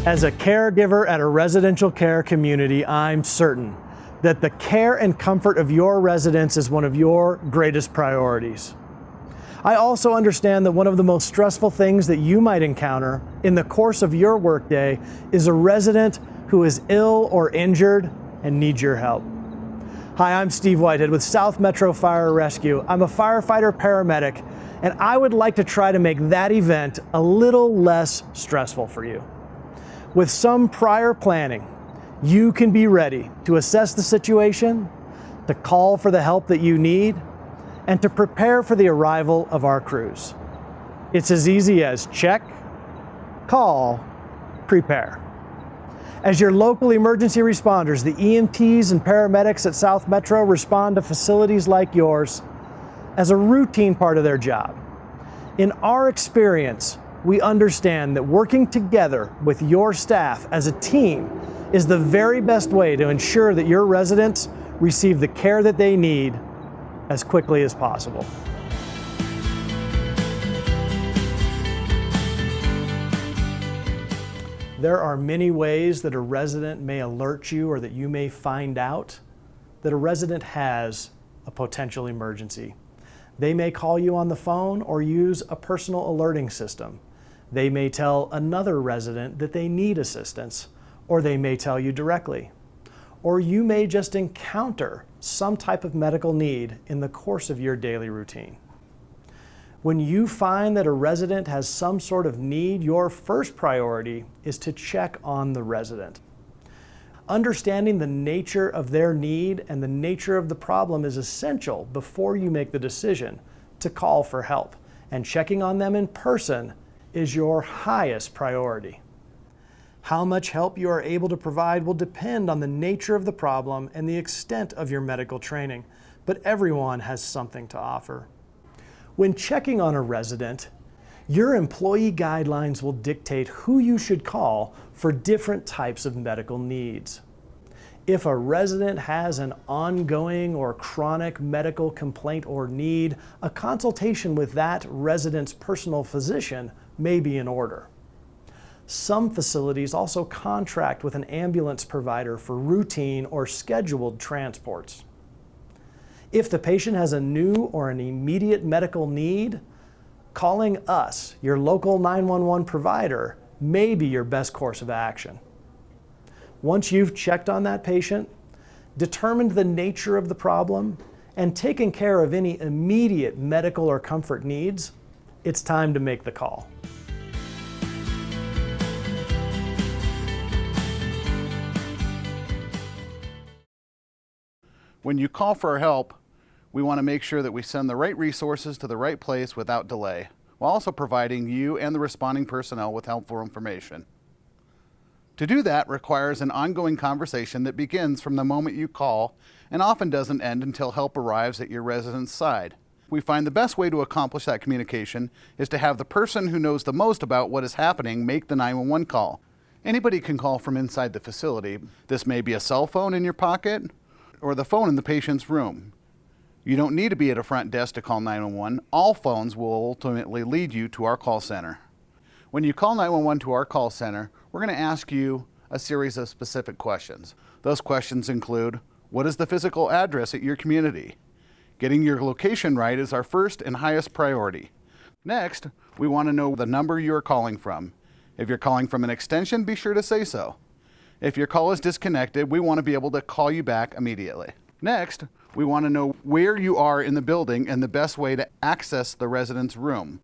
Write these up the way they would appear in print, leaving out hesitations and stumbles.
As a caregiver at a residential care community, I'm certain that the care and comfort of your residents is one of your greatest priorities. I also understand that one of the most stressful things that you might encounter in the course of your workday is a resident who is ill or injured and needs your help. Hi, I'm Steve Whitehead with South Metro Fire Rescue. I'm a firefighter paramedic, and I would like to try to make that event a little less stressful for you. With some prior planning, you can be ready to assess the situation, to call for the help that you need, and to prepare for the arrival of our crews. It's as easy as check, call, prepare. As your local emergency responders, the EMTs and paramedics at South Metro respond to facilities like yours as a routine part of their job. In our experience, we understand that working together with your staff as a team is the very best way to ensure that your residents receive the care that they need as quickly as possible. There are many ways that a resident may alert you or that you may find out that a resident has a potential emergency. They may call you on the phone or use a personal alerting system. They may tell another resident that they need assistance, or they may tell you directly. Or you may just encounter some type of medical need in the course of your daily routine. When you find that a resident has some sort of need, your first priority is to check on the resident. Understanding the nature of their need and the nature of the problem is essential before you make the decision to call for help, and checking on them in person is your highest priority. How much help you are able to provide will depend on the nature of the problem and the extent of your medical training, but everyone has something to offer. When checking on a resident, your employee guidelines will dictate who you should call for different types of medical needs. If a resident has an ongoing or chronic medical complaint or need, a consultation with that resident's personal physician may be in order. Some facilities also contract with an ambulance provider for routine or scheduled transports. If the patient has a new or an immediate medical need, calling us, your local 911 provider, may be your best course of action. Once you've checked on that patient, determined the nature of the problem, and taken care of any immediate medical or comfort needs, it's time to make the call. When you call for help, we want to make sure that we send the right resources to the right place without delay, while also providing you and the responding personnel with helpful information. To do that requires an ongoing conversation that begins from the moment you call and often doesn't end until help arrives at your resident's side. We find the best way to accomplish that communication is to have the person who knows the most about what is happening make the 911 call. Anybody can call from inside the facility. This may be a cell phone in your pocket or the phone in the patient's room. You don't need to be at a front desk to call 911. All phones will ultimately lead you to our call center. When you call 911 to our call center, we're going to ask you a series of specific questions. Those questions include, what is the physical address at your community? Getting your location right is our first and highest priority. Next, we want to know the number you are calling from. If you're calling from an extension, be sure to say so. If your call is disconnected, we want to be able to call you back immediately. Next, we want to know where you are in the building and the best way to access the resident's room.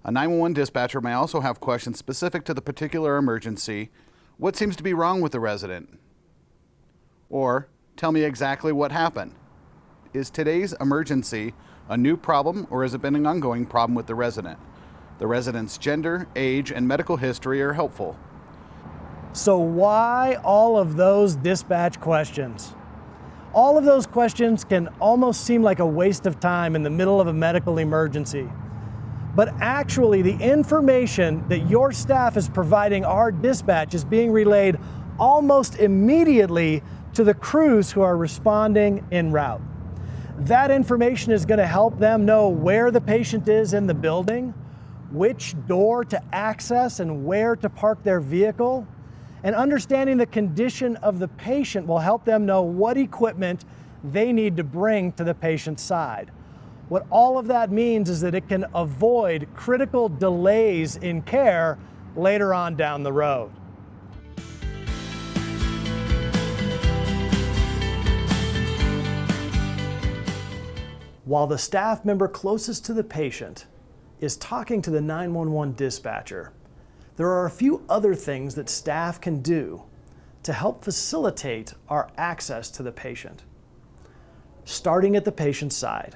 A 911 dispatcher may also have questions specific to the particular emergency. What seems to be wrong with the resident? Or, tell me exactly what happened. Is today's emergency a new problem, or has it been an ongoing problem with the resident? The resident's gender, age, and medical history are helpful. So why all of those dispatch questions? All of those questions can almost seem like a waste of time in the middle of a medical emergency. But actually, the information that your staff is providing our dispatch is being relayed almost immediately to the crews who are responding en route. That information is going to help them know where the patient is in the building, which door to access and where to park their vehicle. And understanding the condition of the patient will help them know what equipment they need to bring to the patient's side. What all of that means is that it can avoid critical delays in care later on down the road. While the staff member closest to the patient is talking to the 911 dispatcher, there are a few other things that staff can do to help facilitate our access to the patient. Starting at the patient's side,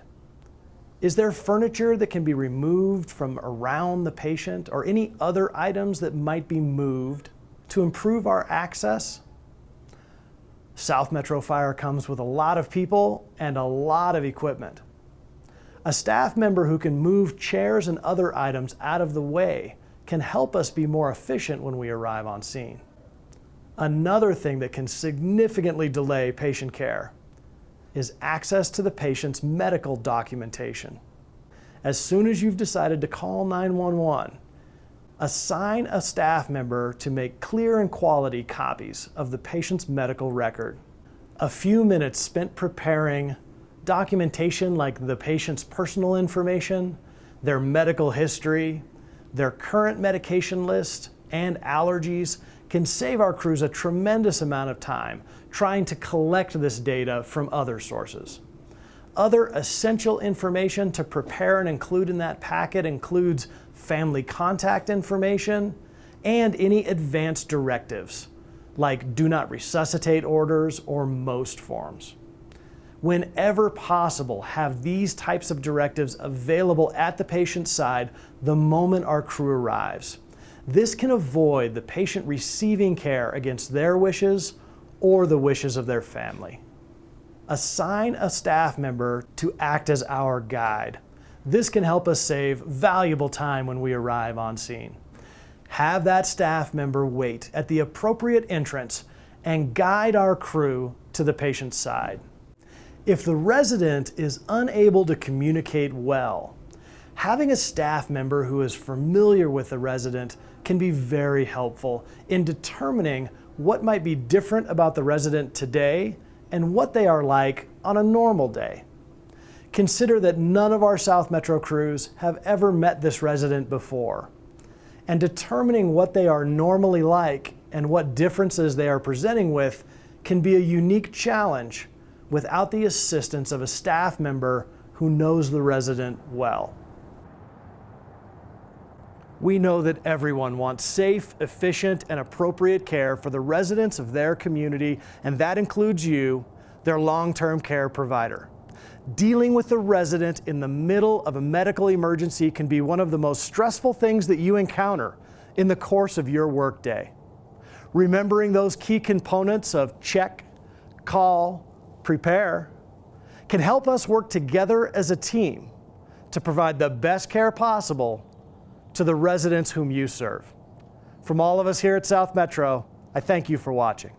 is there furniture that can be removed from around the patient or any other items that might be moved to improve our access? South Metro Fire comes with a lot of people and a lot of equipment. A staff member who can move chairs and other items out of the way can help us be more efficient when we arrive on scene. Another thing that can significantly delay patient care is access to the patient's medical documentation. As soon as you've decided to call 911, assign a staff member to make clear and quality copies of the patient's medical record. A few minutes spent preparing documentation like the patient's personal information, their medical history, their current medication list, and allergies can save our crews a tremendous amount of time trying to collect this data from other sources. Other essential information to prepare and include in that packet includes family contact information and any advanced directives like do not resuscitate orders or MOST forms. Whenever possible, have these types of directives available at the patient's side the moment our crew arrives. This can avoid the patient receiving care against their wishes or the wishes of their family. Assign a staff member to act as our guide. This can help us save valuable time when we arrive on scene. Have that staff member wait at the appropriate entrance and guide our crew to the patient's side. If the resident is unable to communicate well, having a staff member who is familiar with the resident can be very helpful in determining what might be different about the resident today and what they are like on a normal day. Consider that none of our South Metro crews have ever met this resident before, and determining what they are normally like and what differences they are presenting with can be a unique challenge without the assistance of a staff member who knows the resident well. We know that everyone wants safe, efficient, and appropriate care for the residents of their community, and that includes you, their long-term care provider. Dealing with the resident in the middle of a medical emergency can be one of the most stressful things that you encounter in the course of your workday. Remembering those key components of check, call, prepare can help us work together as a team to provide the best care possible to the residents whom you serve. From all of us here at South Metro, I thank you for watching.